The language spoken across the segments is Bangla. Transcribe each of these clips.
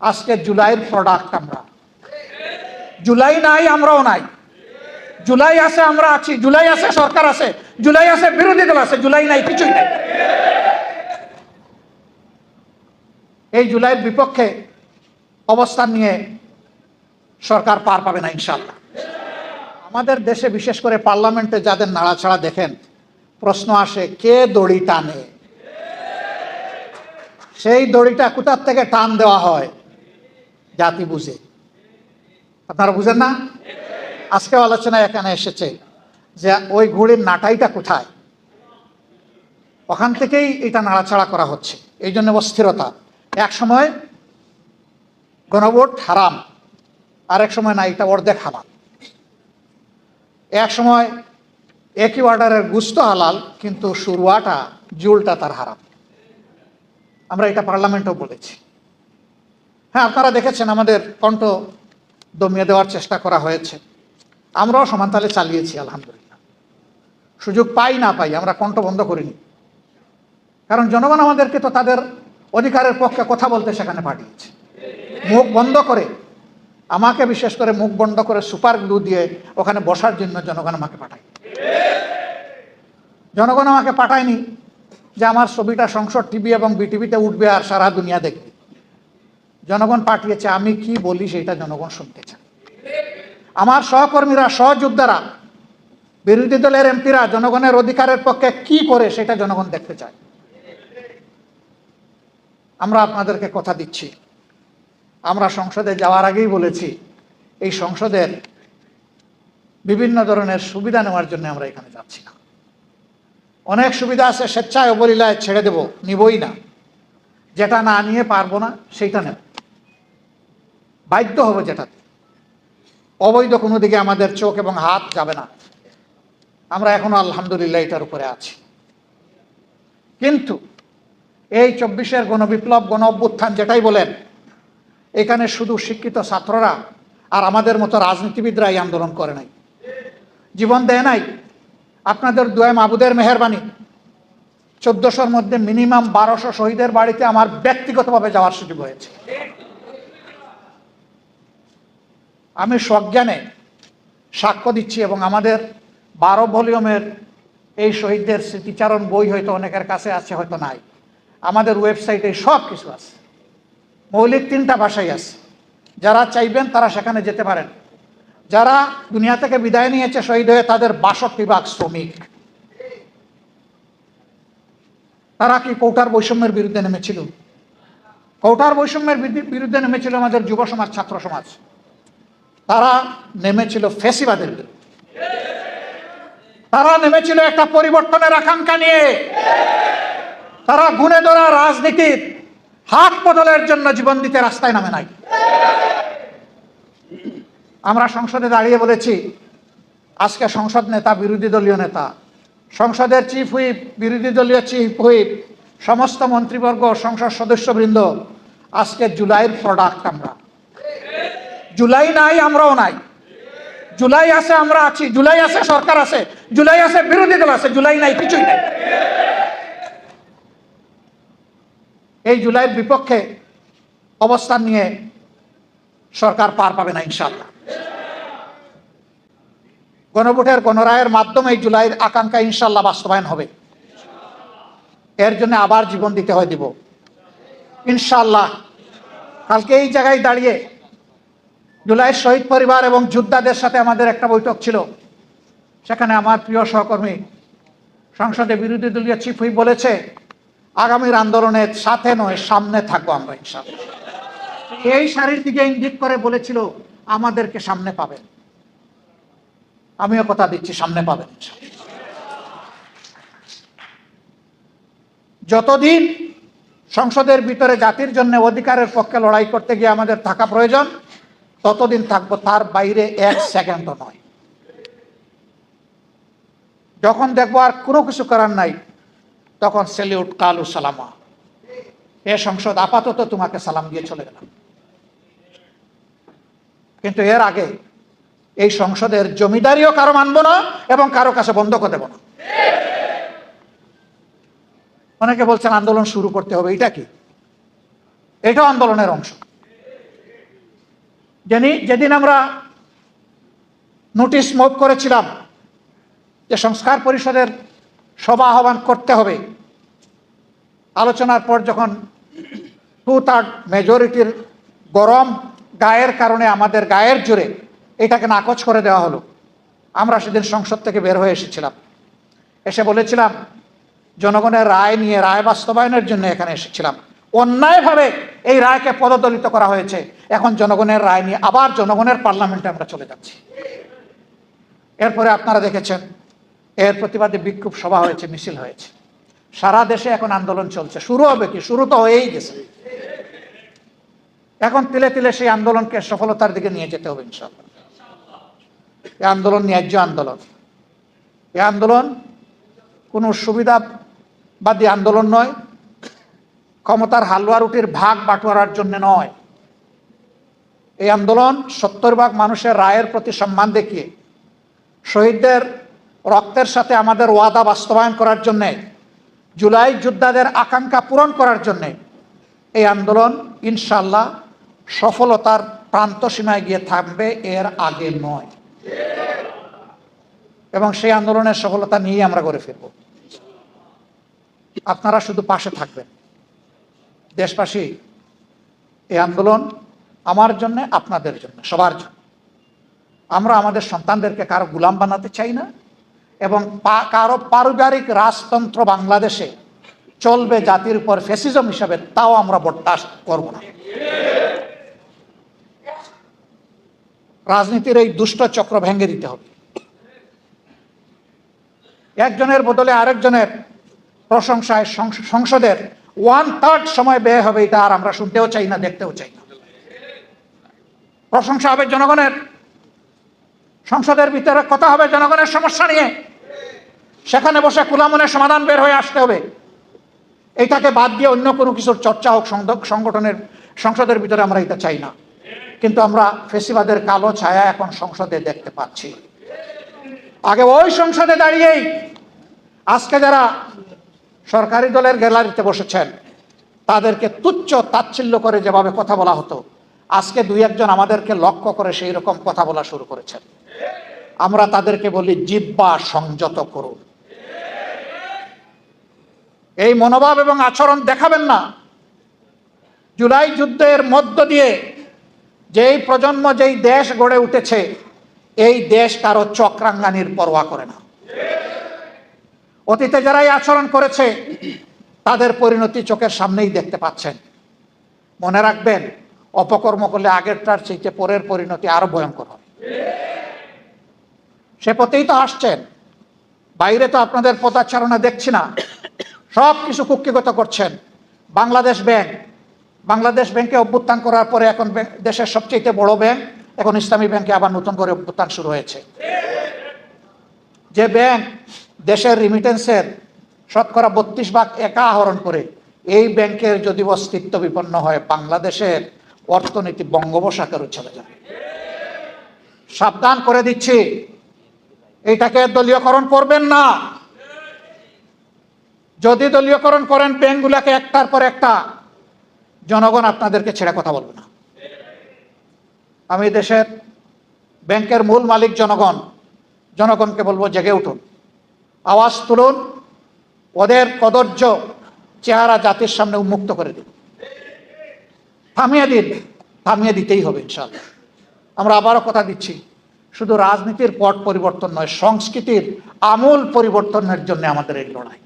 আজকে জুলাইয়ের প্রোডাক্ট আমরা। জুলাই নাই, আমরাও নাই। জুলাই আছে, আমরা আছি। জুলাই আছে, সরকার আছে। জুলাই আছে, বিরোধী দল আছে। জুলাই নাই, কিছুই নাই। এই জুলাইয়ের বিপক্ষে অবস্থান নিয়ে সরকার পার পাবে না ইনশাআল্লাহ। আমাদের দেশে বিশেষ করে পার্লামেন্টে যাদের নাড়াছাড়া দেখেন, প্রশ্ন আসে কে দড়ি টানে। সেই দড়িটা কোথার থেকে টান দেওয়া হয়? জাতি বুঝে। আপনারা বুঝেন না? আজকে আলোচনায় এখানে এসেছে যে ওই ঘুড়ির নাটাইটা কোথায়, ওখান থেকেই এটা নাড়াচাড়া করা হচ্ছে। এই জন্য অস্থিরতা। এক সময় গণভোট হারাম, আরেক সময় না, এটা অর্ধেক হালাল। এক সময় একই অর্ডারের গুস্ত হালাল, কিন্তু শুরুয়াটা জুলটা তার হারাম। আমরা এটা পার্লামেন্টেও বলেছি। হ্যাঁ, আপনারা দেখেছেন আমাদের কণ্ঠ দমিয়ে দেওয়ার চেষ্টা করা হয়েছে। আমরাও সমানতালে চালিয়েছি আলহামদুলিল্লাহ। সুযোগ পাই না পাই আমরা কণ্ঠ বন্ধ করিনি, কারণ জনগণ আমাদেরকে তো তাদের অধিকারের পক্ষে কথা বলতে সেখানে পাঠিয়েছে। মুখ বন্ধ করে, আমাকে বিশেষ করে মুখ বন্ধ করে সুপার গ্লু দিয়ে ওখানে বসার জন্য জনগণ আমাকে পাঠায়। জনগণ আমাকে পাঠায়নি যে আমার ছবিটা সংসদ টিভি এবং বিটিভিতে উঠবে আর সারা দুনিয়া দেখবে। জনগণ পাঠিয়েছে আমি কি বলি সেটা জনগণ শুনতে চায়। আমার সহকর্মীরা, সহযোদ্ধারা, বিরোধী দলের এমপিরা জনগণের অধিকারের পক্ষে কি করে সেটা জনগণ দেখতে চায়। আমরা আপনাদেরকে কথা দিচ্ছি, আমরা সংসদে যাওয়ার আগেই বলেছি এই সংসদের বিভিন্ন ধরনের সুবিধা নেওয়ার জন্য আমরা এখানে যাচ্ছি না। অনেক সুবিধা আছে, স্বেচ্ছায় অবলীলায় ছেড়ে দেব, নিবই না। যেটা না নিয়ে পারবো না সেইটা নেব, বাধ্য হবে যেটাতে। অবৈধ কোনো দিকে আমাদের চোখ এবং হাত যাবে না। আমরা এখনো আলহামদুলিল্লাহ এটার উপরে আছি। কিন্তু এই 24-এর গণবিপ্লব, গণ অভ্যুত্থান যেটাই বলেন, এখানে শুধু শিক্ষিত ছাত্ররা আর আমাদের মতো রাজনীতিবিদরা এই আন্দোলন করে নাই, জীবন দেয় নাই। আপনাদের দোয়া মাবুদের মেহেরবানি 1400-র মধ্যে মিনিমাম 1200 শহীদের বাড়িতে আমার ব্যক্তিগতভাবে যাওয়ার সুযোগ হয়েছে। আমি সজ্ঞানে সাক্ষ্য দিচ্ছি, এবং আমাদের 12 ভলিউমের এই শহীদদের স্মৃতিচারণ বই হয়তো অনেকের কাছে আছে, হয়তো নাই। আমাদের ওয়েবসাইটে সব কিছু আছে, মৌলিক 3টা ভাষাই আছে। যারা চাইবেন তারা সেখানে যেতে পারেন। যারা দুনিয়া থেকে বিদায় নিয়েছে শহীদ হয়ে, তাদের 62 ভাগ শ্রমিক। তারা কি কৌটার বৈষম্যের বিরুদ্ধে নেমেছিল? কৌটার বৈষম্যের বিরুদ্ধে নেমেছিল আমাদের যুব সমাজ, ছাত্র সমাজ। তারা নেমেছিল ফ্যাসিবাদের বিরুদ্ধে। তারা নেমেছিল একটা পরিবর্তনের আকাঙ্ক্ষা নিয়ে। তারা গুণে ধরা রাজনীতির হাত বদলের জন্য জীবন দিতে রাস্তায় নামে নাই। আমরা সংসদে দাঁড়িয়ে বলেছি, আজকে সংসদ নেতা, বিরোধী দলীয় নেতা, সংসদের চিফ হুইপ, বিরোধী দলীয় চিফ হুইপ, সমস্ত মন্ত্রীবর্গ, সংসদ সদস্যবৃন্দ, আজকে জুলাইয়ের প্রোডাক্ট আমরা। জুলাই নাই, আমরাও নাই। জুলাই আছে, আমরা আছি। জুলাই আছে, সরকার আছে। জুলাই আছে, বিরোধী দল আছে। জুলাই নাই, কিছুই নাই। এই জুলাইয়ের বিপক্ষে অবস্থান নিয়ে সরকার পার পাবে না ইনশাআল্লাহ। গণভোটের গণরায়ের মাধ্যমে এই জুলাইয়ের আকাঙ্ক্ষা ইনশাআল্লাহ বাস্তবায়ন হবে। এর জন্য আবার জীবন দিতে হয়, দিব ইনশাআল্লাহ। কালকে এই জায়গায় দাঁড়িয়ে জুলাইয়ের শহীদ পরিবার এবং যোদ্ধাদের সাথে আমাদের একটা বৈঠক ছিল। সেখানে আমার প্রিয় সহকর্মী সংসদে বিরোধী দলীয় চিফ হুইপ বলেছে, আগামীর আন্দোলনের সাথে নয়, সামনে থাকবো আমরা ইনশাআল্লাহ। এই সারির দিকে ইঙ্গিত করে বলেছিল আমাদেরকে সামনে পাবেন। আমিও কথা দিচ্ছি, সামনে পাবেন। যতদিন সংসদের ভিতরে জাতির জন্য অধিকারের পক্ষে লড়াই করতে গিয়ে আমাদের থাকা প্রয়োজন, ততদিন থাকবো, তার বাইরে 1 সেকেন্ডও নয়। যখন দেখবো আর কোনো কিছু করার নাই, তখন সেলিউট, কালু সালামা, এ সংসদ আপাতত তোমাকে সালাম দিয়ে চলে গেলাম। কিন্তু এর আগে এই সংসদের জমিদারিও কারো মানব না এবং কারো কাছে বন্ধক দেব না। অনেকে বলছেন আন্দোলন শুরু করতে হবে, এটা কি? এটাও আন্দোলনের অংশ। যেদিন আমরা নোটিশ মুভ করেছিলাম যে সংস্কার পরিষদের সভা আহ্বান করতে হবে, আলোচনার পর যখন 2/3 মেজরিটির গরম গায়ের কারণে আমাদের গায়ের জোরে এটাকে নাকচ করে দেওয়া হলো, আমরা সেদিন সংসদ থেকে বের হয়ে এসেছিলাম। এসে বলেছিলাম জনগণের রায় নিয়ে, রায় বাস্তবায়নের জন্য এখানে এসেছিলাম। অন্যায়ভাবে এই রায়কে পদদলিত করা হয়েছে। এখন জনগণের রায় নিয়ে আবার জনগণের পার্লামেন্টে আমরা চলে যাচ্ছি। এরপরে আপনারা দেখেছেন এর প্রতিবাদে বিক্ষোভ সভা হয়েছে, মিছিল হয়েছে, সারা দেশে এখন আন্দোলন চলছে। শুরু হবে কি? শুরু তো হয়েই গেছে। এখন তিলে তিলে সেই আন্দোলনকে সফলতার দিকে নিয়ে যেতে হবে ইনশাআল্লাহ। এই আন্দোলন ন্যায্য আন্দোলন। এই আন্দোলন কোনো সুবিধাবাদী আন্দোলন নয়, ক্ষমতার হালুয়া রুটির ভাগ বাটোয়ারার জন্য নয়। এই আন্দোলন 70 ভাগ মানুষের রায়ের প্রতি সম্মান দেখিয়ে, শহীদদের রক্তের সাথে আমাদের ওয়াদা বাস্তবায়ন করার জন্যে, জুলাই যোদ্ধাদের আকাঙ্ক্ষা পূরণ করার জন্যে এই আন্দোলন ইনশাআল্লাহ সফলতার প্রান্ত সীমায় গিয়ে থাকবে, এর আগে নয়। এবং সেই আন্দোলনের সফলতা নিয়েই আমরা করে ফিরব। আপনারা শুধু পাশে থাকবেন। দেশবাসী, এই আন্দোলন আমার জন্য, আপনাদের জন্য, সবার জন্য। আমরা আমাদের সন্তানদেরকে কারো গোলাম বানাতে চাই না, এবং কারো পারিবারিক রাজতন্ত্র বাংলাদেশে চলবে জাতির উপর ফ্যাসিজম হিসাবে, তাও আমরা বরদাস্ত করব না। রাজনীতির এই দুষ্ট চক্র ভেঙে দিতে হবে। একজনের বদলে আরেকজনের প্রশংসায় সংসদের 1/3 সময় ব্যয় হবে, এটা আর আমরা শুনতেও চাই না, দেখতেও চাই না। প্রশংসা হবে জনগণের, সংসদের ভিতরে কথা হবে জনগণের সমস্যা নিয়ে, সেখানে বসে কুলামনের সমাধান বের হয়ে আসতে হবে। এইটাকে বাদ দিয়ে অন্য কোনো কিছুর চর্চা হোক সংগঠনের, সংসদের ভিতরে আমরা এটা চাই না। কিন্তু আমরা ফেসিবাদের কালো ছায়া এখন সংসদে দেখতে পাচ্ছি। আগে ওই সংসদে দাঁড়িয়েই আজকে যারা সরকারি দলের গ্যালারিতে বসেছেন তাদেরকে তুচ্ছ তাচ্ছিল্য করে যেভাবে কথা বলা হতো, আজকে 2-1 জন আমাদেরকে লক্ষ্য করে সেই রকম কথা বলা শুরু করেছেন। আমরা তাদেরকে বলি জিহ্বা সংযত করুন। এই মনোভাব এবং আচরণ দেখাবেন না। জুলাই যুদ্ধের মধ্য দিয়ে যেই প্রজন্ম, যেই দেশ গড়ে উঠেছে, এই দেশ কারো চক্রাঙ্গানির পরোয়া করে না। অতীতে যারা এই আচরণ করেছে তাদের পরিণতি চোখের সামনেই দেখতে পাচ্ছেন। মনে রাখবেন, অপকর্ম করলে আগেরটার চাইতে পরের পরিণতি আরো ভয়ঙ্কর হয়। সে পথেই তো আসছেন। বাইরে তো আপনাদের পদাচারণা দেখছি না, সব কিছু কুক্ষিগত করছেন। বাংলাদেশ ব্যাংকে অভ্যুত্থান করার পরে এখন দেশের সবচেয়ে বড় ব্যাংক, এখন ইসলামী ব্যাংকে আবার নতুন করে অভ্যুত্থান শুরু হয়েছে। যে ব্যাংক দেশের রিমিটেন্সের 32% একা আহরণ করে, এই ব্যাংকের যদি অস্তিত্ব বিপন্ন হয়, বাংলাদেশের অর্থনীতি বঙ্গোপসাগরে চলে যাবে। সাবধান করে দিচ্ছি, এইটাকে দলীয়করণ করবেন না। যদি দলীয়করণ করেন ব্যাংকগুলোকে একটার পর একটা, জনগণ আপনাদেরকে ছেড়ে কথা বলবে না। আমি দেশের ব্যাংকের মূল মালিক জনগণকে বলবো, জেগে উঠুন, আওয়াজ তুলুন, ওদের কদর্য চেহারা জাতির সামনে উন্মুক্ত করে দিন, থামিয়ে দিতেই হবে ইনশাআল্লাহ। আমরা আবারও কথা দিচ্ছি, শুধু রাজনীতির পট পরিবর্তন নয়, সংস্কৃতির আমূল পরিবর্তনের জন্য আমাদের এই লড়াই।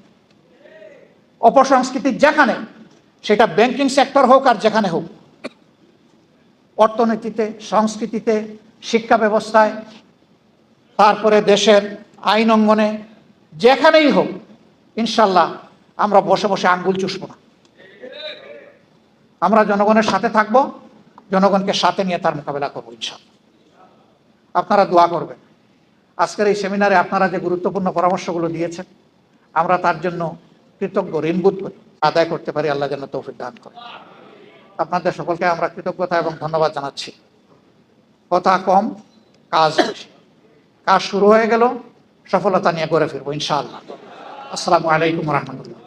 অপসংস্কৃতি যেখানে, সেটা ব্যাংকিং সেক্টর হোক আর যেখানে হোক, অর্থনীতিতে, সংস্কৃতিতে, শিক্ষা ব্যবস্থায়, তারপরে দেশের আইন অঙ্গনে, যেখানেই হোক, ইনশাল্লাহ আমরা বসে বসে আঙ্গুল চুষব না। আমরা জনগণের সাথে থাকব, জনগণকে সাথে নিয়ে তার মোকাবেলা করবো ইনশাল্লাহ। আপনারা দোয়া করবেন। আজকের এই সেমিনারে আপনারা যে গুরুত্বপূর্ণ পরামর্শগুলো দিয়েছেন, আমরা তার জন্য কৃতজ্ঞ, ঋণবোধ করি, আদায় করতে পারি। আল্লাহ যেন তৌফিক দান করে। আপনাদের সকলকে আমরা কৃতজ্ঞতা এবং ধন্যবাদ জানাচ্ছি। কথা কম, কাজ বেশি। কাজ শুরু হয়ে গেল, সফলতা নিয়ে গড়ে ফিরবো ইনশাআল্লাহ। আসসালামু আলাইকুম রহমতুল্লাহ।